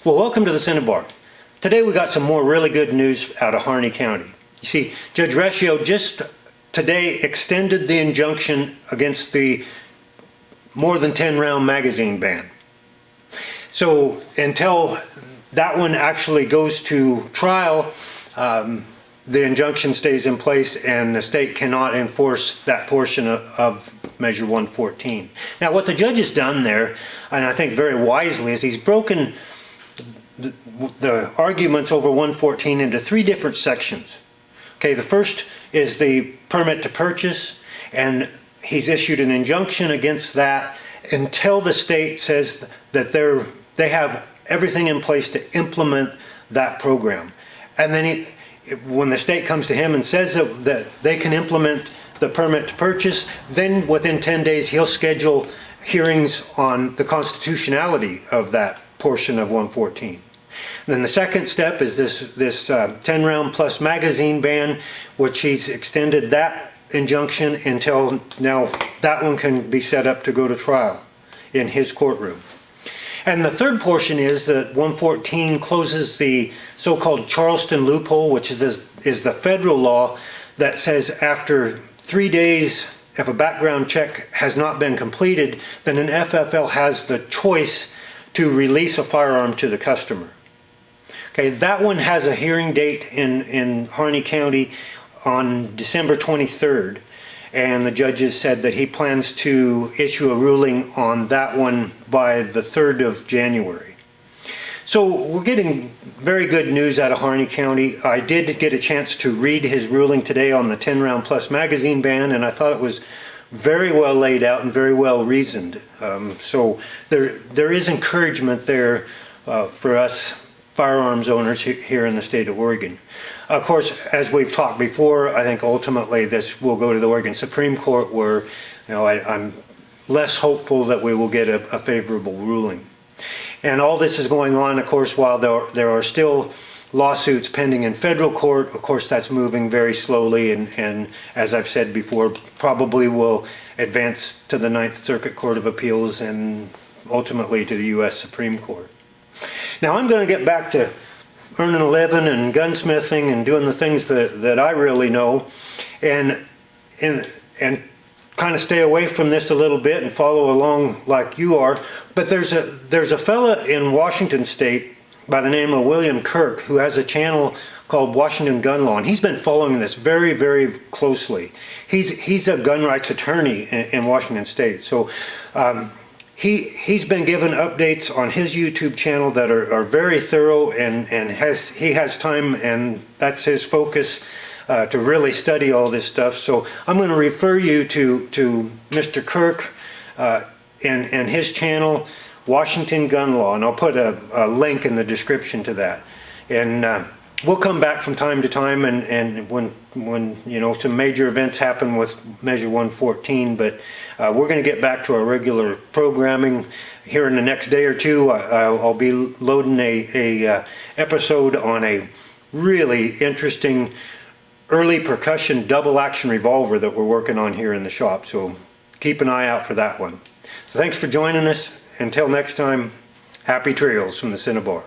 Well, welcome to the Cinnabar. Today we got some more really good news out of Harney County. You see, Judge Rescio just today extended the injunction against the more than 10 round magazine ban. So until that one actually goes to trial, the injunction stays in place and the state cannot enforce that portion of Measure 114. Now what the judge has done there, and I think very wisely, is he's broken the arguments over 114 into three different sections. Okay, the first is the permit to purchase, and he's issued an injunction against that until the state says that they have everything in place to implement that program. And then when the state comes to him and says that they can implement the permit to purchase, then within 10 days he'll schedule hearings on the constitutionality of that portion of 114. And then the second step is this 10 round plus magazine ban, which he's extended that injunction until now that one can be set up to go to trial in his courtroom. And the third portion is that 114 closes the so-called Charleston loophole, which is the federal law that says after 3 days, if a background check has not been completed, then an FFL has the choice to release a firearm to the customer. Okay, that one has a hearing date in Harney County on December 23rd, and the judges said that he plans to issue a ruling on that one by the 3rd of January. So we're getting very good news out of Harney County. I did get a chance to read his ruling today on the 10 round plus magazine ban, and I thought it was very well laid out and very well reasoned. So there is encouragement there for us firearms owners here in the state of Oregon. Of course, as we've talked before, I think ultimately this will go to the Oregon Supreme Court, where I'm less hopeful that we will get a favorable ruling. And all this is going on, of course, while there are still lawsuits pending in federal court. Of course, that's moving very slowly, and as I've said before, probably will advance to the Ninth Circuit Court of Appeals and ultimately to the U.S. Supreme Court. Now I'm going to get back to earning a living and gunsmithing and doing the things that I really know, and kind of stay away from this a little bit and follow along like you are. But there's a fella in Washington State by the name of William Kirk who has a channel called Washington Gun Law, and he's been following this very, very closely. He's a gun rights attorney in Washington State, so he's been given updates on his YouTube channel that are very thorough, and he has time, and that's his focus to really study all this stuff. So I'm going to refer you to Mr. Kirk and his channel, Washington Gun Law, and I'll put a link in the description to that. And we'll come back from time to time, and when some major events happen with Measure 114, but we're going to get back to our regular programming here in the next day or two. I'll be loading a episode on a really interesting early percussion double action revolver that we're working on here in the shop, so keep an eye out for that one. So thanks for joining us. Until next time, happy trails from the Cinnabar.